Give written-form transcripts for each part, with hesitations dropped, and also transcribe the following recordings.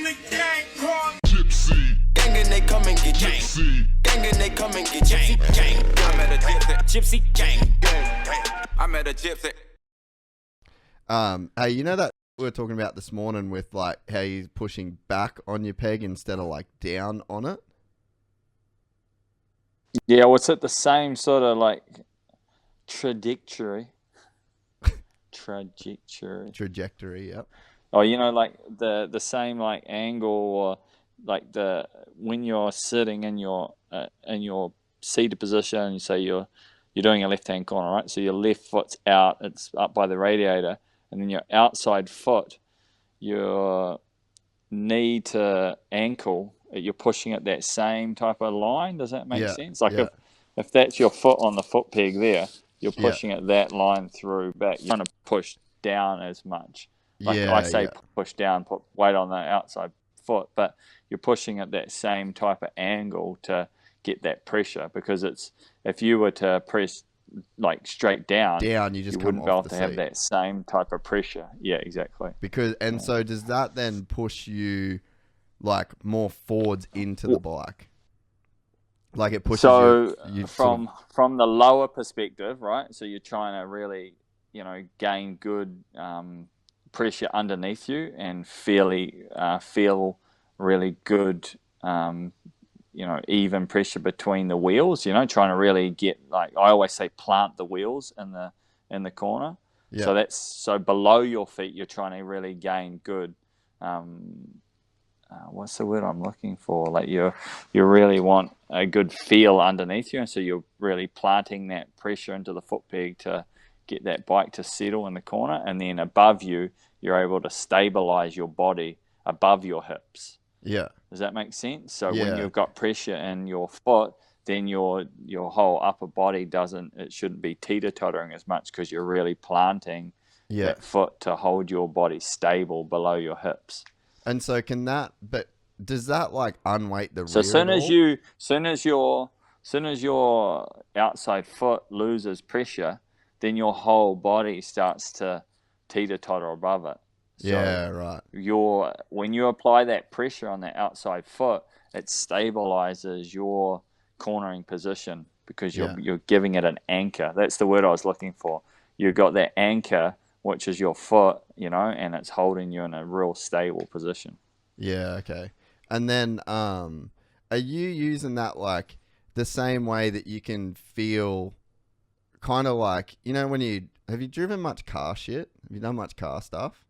the gang called Gypsy. Gang and they come and get Gypsy. Gang and they come and get Gypsy. Gang. I met a Gypsy. Gang. I met a Gypsy. Hey, you know that we were talking about this morning with like how you're pushing back on your peg instead of like down on it? Yeah, well, it's at the same sort of like trajectory. Trajectory, yep. Oh, you know, like the same like angle, or like when you're sitting in your seated position, you say you're doing a left hand corner, right? So your left foot's out, it's up by the radiator, and then your outside foot, your knee to ankle, you're pushing at that same type of line. Does that make sense? Like if that's your foot on the foot peg there, you're pushing at that line through back. You're trying to push down as much. Like I say, push down, put weight on the outside foot, but you're pushing at that same type of angle to get that pressure, because if you were to press like straight down, you just wouldn't be able to have that same type of pressure. Yeah, exactly. So does that then push you like more forwards into the bike? Like it pushes you from the lower perspective, right? So you're trying to really, gain good pressure underneath you and feel really good, even pressure between the wheels. Trying to really get, like I always say, plant the wheels in the corner. Yeah. So below your feet, you're trying to really gain good. What's the word I'm looking for? Like you really want a good feel underneath you, and so you're really planting that pressure into the foot peg to get that bike to settle in the corner, and then above you, you're able to stabilize your body above your hips. Yeah. Does that make sense? So when you've got pressure in your foot, then your whole upper body shouldn't be teeter-tottering as much, because you're really planting that foot to hold your body stable below your hips. And so does that like unweight the rear? So soon as your outside foot loses pressure, then your whole body starts to teeter-totter above it. So right. When you apply that pressure on the outside foot, it stabilizes your cornering position, because you're giving it an anchor. That's the word I was looking for. You've got that anchor, which is your foot, and it's holding you in a real stable position. Yeah, okay. And then are you using that like the same way that you can feel kind of like, have you driven much car shit? Have you done much car stuff?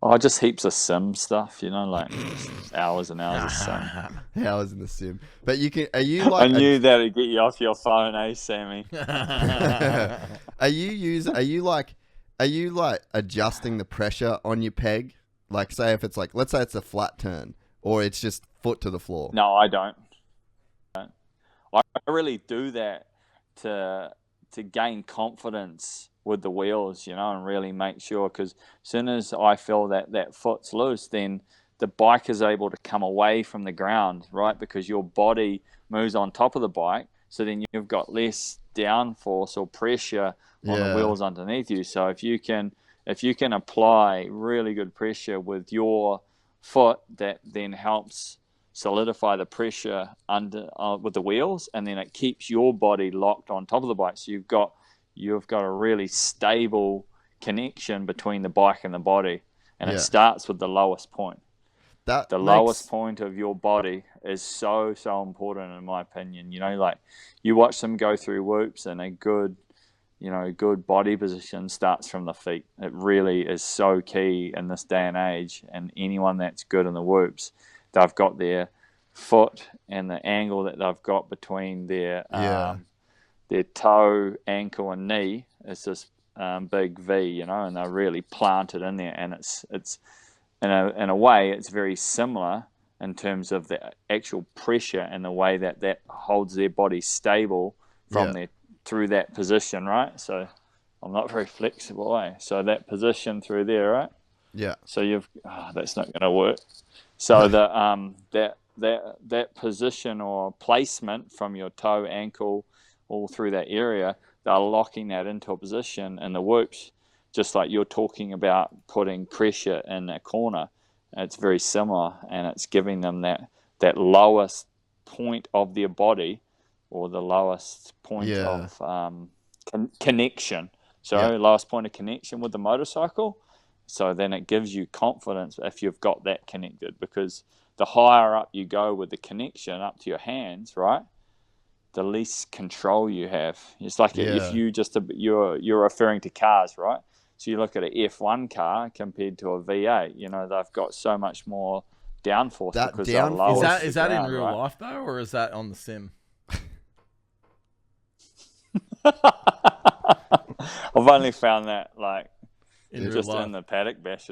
Oh, just heaps of sim stuff, like just hours and hours of sim. Hours in the sim. But are you like... I knew that'd get you off your phone, Sammy? Are you adjusting the pressure on your peg? Like say if it's like, let's say it's a flat turn, or it's just foot to the floor. No, I don't. I really do that to gain confidence with the wheels, and really make sure, because as soon as I feel that foot's loose, then the bike is able to come away from the ground, right? Because your body moves on top of the bike, so then you've got less downforce or pressure on the wheels underneath you. So if you can apply really good pressure with your foot, that then helps solidify the pressure under with the wheels, and then it keeps your body locked on top of the bike. So you've got a really stable connection between the bike and the body, and it starts with the lowest point. Lowest point of your body is so important, in my opinion. Like you watch them go through whoops, and a good body position starts from the feet. It really is so key in this day and age. And anyone that's good in the whoops, they've got their foot and the angle that they've got between their toe, ankle, and knee is this big V, and they're really planted in there. And it's in a way, it's very similar in terms of the actual pressure and the way that holds their body stable from through that position, right? So I'm not very flexible, eh? So that position through there, right? Yeah. So that's not going to work. So that position or placement from your toe, ankle, all through that area, they're locking that into a position in the whoops, just like you're talking about putting pressure in that corner. It's very similar, and it's giving them that lowest point of their body, or the lowest point of connection. So lowest point of connection with the motorcycle. So then it gives you confidence if you've got that connected, because the higher up you go with the connection up to your hands, right, the less control you have. It's like if you're referring to cars, right? So you look at an F1 car compared to a V8, you know, they've got so much more downforce because they're lower. Is that in real life though, or is that on the sim? I've only found that like Just in the paddock bash.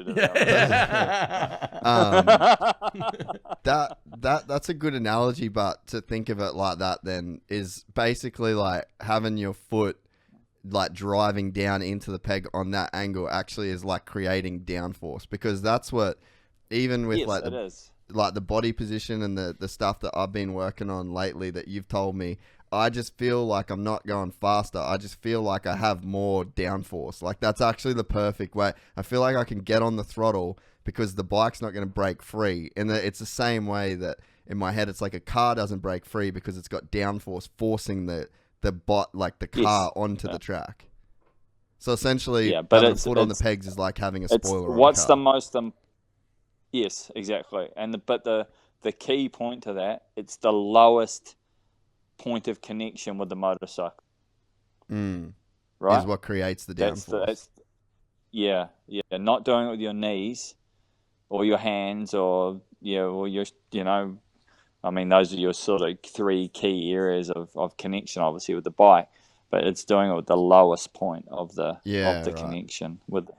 That's a good analogy, but to think of it like that then is basically like having your foot like driving down into the peg on that angle actually is like creating downforce, because that's what, even with like the body position and the stuff that I've been working on lately that you've told me, I just feel like I'm not going faster. I just feel like I have more downforce. Like that's actually the perfect way. I feel like I can get on the throttle because the bike's not going to break free. And it's the same way that in my head, it's like a car doesn't break free because it's got downforce forcing the car onto the track. So essentially, having a foot on the pegs is like having a spoiler on a car. Yes, exactly. But the key point to that, it's the lowest point of connection with the motorcycle. Right? Is what creates the downforce. Not doing it with your knees or your hands or your, I mean, those are your sort of three key areas of connection, obviously, with the bike. But it's doing it with the lowest point of the connection with